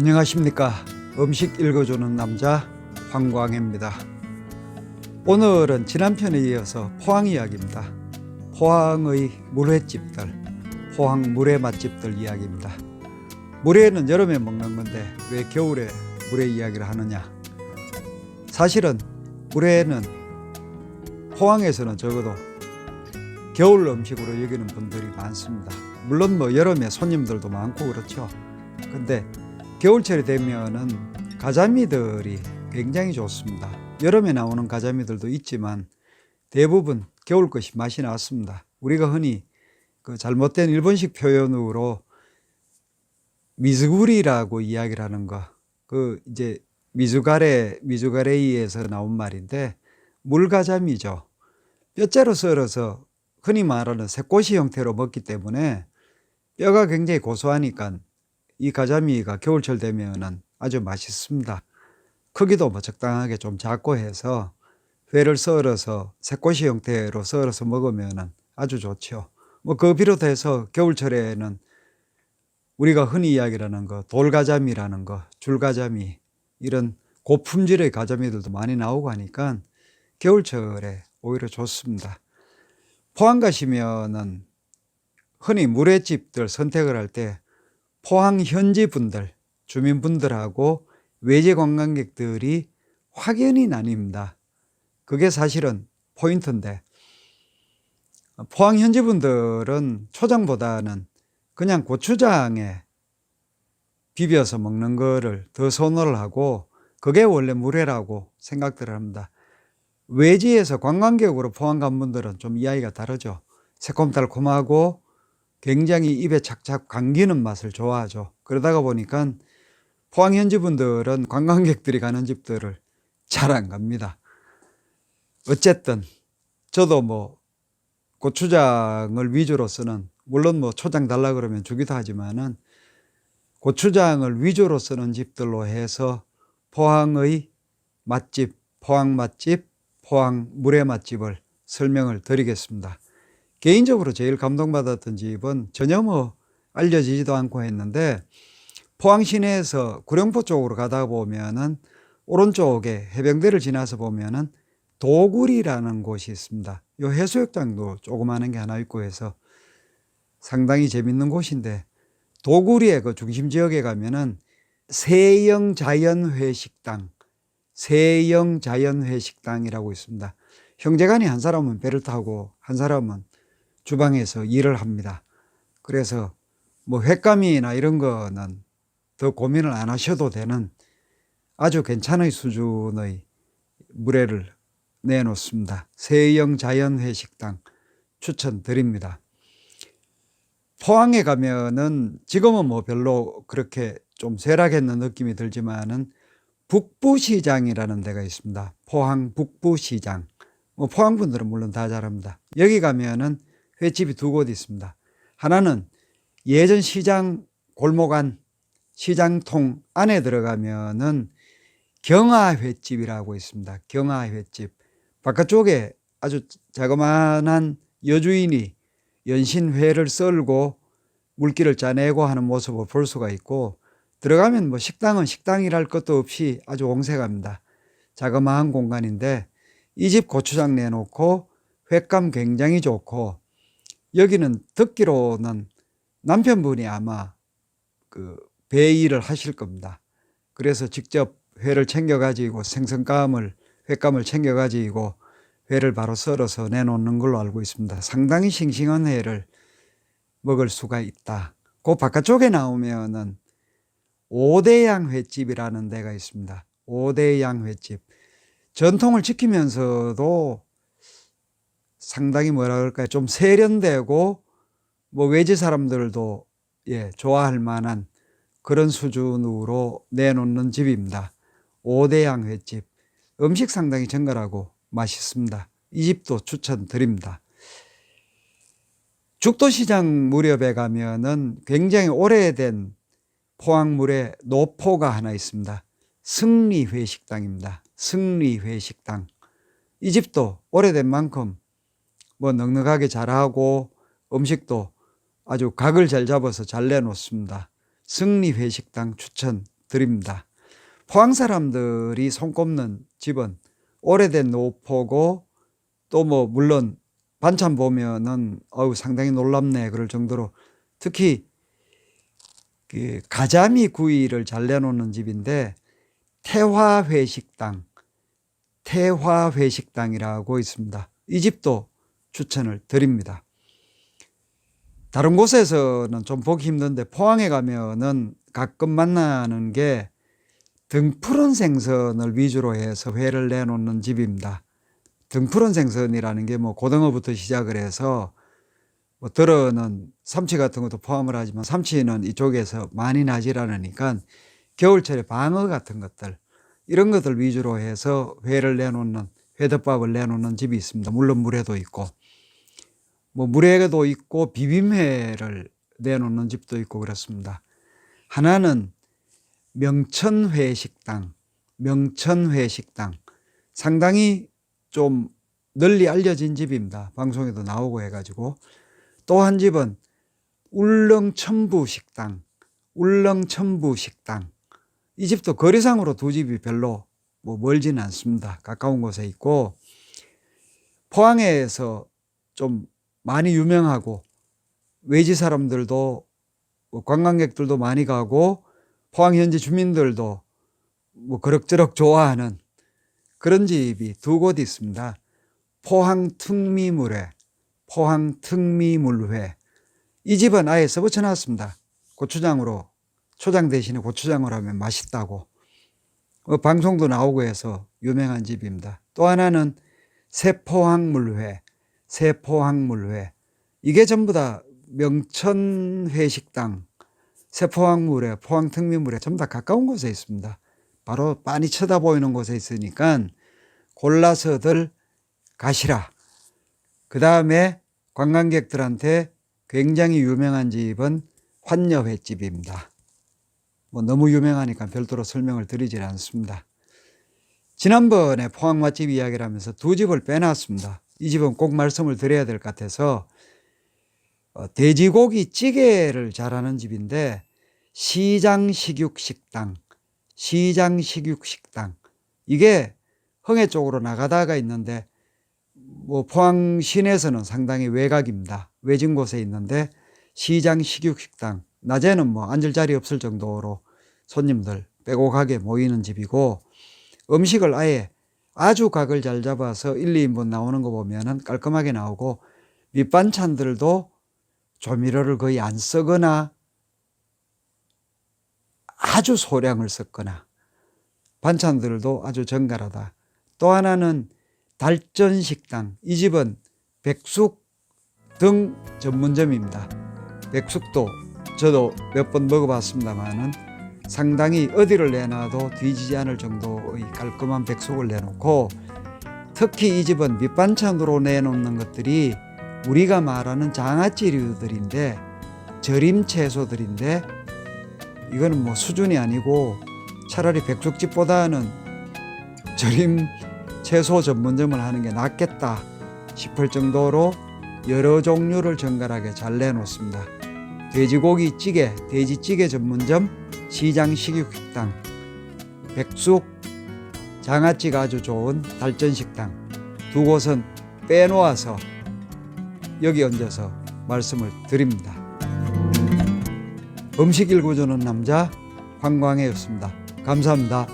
안녕하십니까. 음식 읽어주는 남자 황광혜입니다. 오늘은 지난 편에 이어서 포항 이야기입니다. 포항의 물회집들, 포항 물회 맛집들 이야기입니다. 물회는 여름에 먹는 건데 왜 겨울에 물회 이야기를 하느냐. 사실은 물회는 포항에서는 적어도 겨울 음식으로 여기는 분들이 많습니다. 물론 여름에 손님들도 많고 그렇죠. 근데 겨울철이 되면은 가자미들이 굉장히 좋습니다. 여름에 나오는 가자미들도 있지만 대부분 겨울 것이 맛이 났습니다. 우리가 흔히 그 잘못된 일본식 표현으로 미즈구리라고 이야기를 하는 거, 그 이제 미즈가레이에서 나온 말인데 물가자미죠. 뼈째로 썰어서 흔히 말하는 새꼬시 형태로 먹기 때문에 뼈가 굉장히 고소하니까 이 가자미가 겨울철 되면은 아주 맛있습니다. 크기도 적당하게 좀 작고 해서 회를 썰어서 새꼬시 형태로 썰어서 먹으면은 아주 좋죠. 그 비롯해서 겨울철에는 우리가 흔히 이야기하는 거 돌가자미라는 거, 줄가자미 이런 고품질의 가자미들도 많이 나오고 하니까 겨울철에 오히려 좋습니다. 포항 가시면은 흔히 물회집들 선택을 할 때 포항 현지 분들, 주민분들하고 외지 관광객들이 확연히 나뉩니다. 그게 사실은 포인트인데 포항 현지 분들은 초장보다는 그냥 고추장에 비벼서 먹는 거를 더 선호를 하고 그게 원래 물회라고 생각들을 합니다. 외지에서 관광객으로 포항 간 분들은 좀 이야기가 다르죠. 새콤달콤하고 굉장히 입에 착착 감기는 맛을 좋아하죠. 그러다가 보니까 포항 현지 분들은 관광객들이 가는 집들을 잘 안 갑니다. 어쨌든 저도 고추장을 위주로 쓰는, 물론 초장 달라 그러면 주기도 하지만은 고추장을 위주로 쓰는 집들로 해서 포항의 맛집, 포항 맛집, 포항 물회 맛집을 설명을 드리겠습니다. 개인적으로 제일 감동받았던 집은 전혀 알려지지도 않고 했는데 포항 시내에서 구룡포 쪽으로 가다 보면은 오른쪽에 해병대를 지나서 보면은 도구리라는 곳이 있습니다. 이 해수욕장도 조그마한 게 하나 있고 해서 상당히 재밌는 곳인데 도구리의 그 중심 지역에 가면은 세영자연회식당, 세영자연회식당이라고 있습니다. 형제간이 한 사람은 배를 타고 한 사람은 주방에서 일을 합니다. 그래서 횟감이나 이런 거는 더 고민을 안 하셔도 되는 아주 괜찮은 수준의 물회를 내놓습니다. 세영자연회식당 추천드립니다. 포항에 가면은 지금은 별로 그렇게 좀 쇠락했는 느낌이 들지만은 북부시장이라는 데가 있습니다. 포항 북부시장. 포항 분들은 물론 다 잘 압니다. 여기 가면은 횟집이 두 곳 있습니다. 하나는 예전 시장 골목 안 시장통 안에 들어가면은 경화횟집이라고 있습니다. 경화횟집. 바깥쪽에 아주 자그마한 여주인이 연신회를 썰고 물기를 짜내고 하는 모습을 볼 수가 있고 들어가면 식당은 식당이랄 것도 없이 아주 옹색합니다. 자그마한 공간인데 이 집 고추장 내놓고 횟감 굉장히 좋고 여기는 듣기로는 남편분이 아마 배 일을 하실 겁니다. 그래서 직접 회를 챙겨가지고 횟감을 챙겨가지고 회를 바로 썰어서 내놓는 걸로 알고 있습니다. 상당히 싱싱한 회를 먹을 수가 있다. 그 바깥쪽에 나오면은 오대양 횟집이라는 데가 있습니다. 오대양 횟집. 전통을 지키면서도 상당히 좀 세련되고 외지 사람들도 좋아할 만한 그런 수준으로 내놓는 집입니다. 오대양 횟집. 음식 상당히 정갈하고 맛있습니다. 이 집도 추천드립니다. 죽도시장 무렵에 가면은 굉장히 오래된 포항물의 노포가 하나 있습니다. 승리회식당입니다. 승리회식당. 이 집도 오래된 만큼 넉넉하게 잘하고 음식도 아주 각을 잘 잡아서 잘 내놓습니다. 승리회식당 추천드립니다. 드립니다. 포항 사람들이 손꼽는 집은 오래된 노포고 또 뭐 물론 반찬 보면은 상당히 놀랍네 그럴 정도로 특히 그 가자미 구이를 잘 내놓는 집인데 태화회식당이라고 있습니다. 이 집도 추천을 드립니다. 다른 곳에서는 좀 보기 힘든데 포항에 가면은 가끔 만나는 게 등푸른 생선을 위주로 해서 회를 내놓는 집입니다. 등푸른 생선이라는 게 뭐 고등어부터 시작을 해서 뭐 들어는 삼치 같은 것도 포함을 하지만 삼치는 이쪽에서 많이 나질 않으니까 겨울철에 방어 같은 것들 이런 것들 위주로 해서 회를 내놓는 회덮밥을 내놓는 집이 있습니다. 물론 물회도 있고 뭐 물회도 있고 비빔회를 내놓는 집도 있고 그렇습니다. 하나는 명천회식당 상당히 좀 널리 알려진 집입니다. 방송에도 나오고 해가지고 또 한 집은 울릉천부식당 이 집도 거리상으로 두 집이 별로 뭐 멀지는 않습니다. 가까운 곳에 있고 포항에서 좀 많이 유명하고 외지 사람들도 관광객들도 많이 가고 포항 현지 주민들도 뭐 그럭저럭 좋아하는 그런 집이 두 곳 있습니다. 포항특미물회 이 집은 아예 써붙여놨습니다. 고추장으로 초장 대신에 고추장을 하면 맛있다고 방송도 나오고 해서 유명한 집입니다. 또 하나는 세포항물회 이게 전부 다 명천회식당 세포항물회 포항특미물회 전부 다 가까운 곳에 있습니다. 바로 빤히 쳐다보이는 곳에 있으니까 골라서들 가시라. 그 다음에 관광객들한테 굉장히 유명한 집은 환녀횟집입니다. 뭐 너무 유명하니까 별도로 설명을 드리질 않습니다. 지난번에 포항 맛집 이야기를 하면서 두 집을 빼놨습니다. 이 집은 꼭 말씀을 드려야 될 것 같아서 돼지고기 찌개를 잘하는 집인데 시장식육식당 이게 흥해 쪽으로 나가다가 있는데 뭐 포항 시내에서는 상당히 외곽입니다. 외진 곳에 있는데 시장식육식당 낮에는 뭐 앉을 자리 없을 정도로 손님들 빼곡하게 모이는 집이고 음식을 아예 아주 각을 잘 잡아서 1, 2인분 나오는 거 보면은 깔끔하게 나오고 밑반찬들도 조미료를 거의 안 쓰거나 아주 소량을 썼거나 반찬들도 아주 정갈하다. 또 하나는 달전식당 이 집은 백숙 등 전문점입니다. 백숙도 저도 몇 번 먹어봤습니다만은 상당히 어디를 내놔도 뒤지지 않을 정도의 깔끔한 백숙을 내놓고 특히 이 집은 밑반찬으로 내놓는 것들이 우리가 말하는 장아찌류들인데 절임 채소들인데 이거는 뭐 수준이 아니고 차라리 백숙집보다는 절임 채소 전문점을 하는 게 낫겠다 싶을 정도로 여러 종류를 정갈하게 잘 내놓습니다. 돼지고기 찌개, 돼지찌개 전문점, 시장식육식당, 백숙, 장아찌가 아주 좋은 달전식당 두 곳은 빼놓아서 여기 얹어서 말씀을 드립니다. 음식 일구 주는 남자 황광혜였습니다. 감사합니다.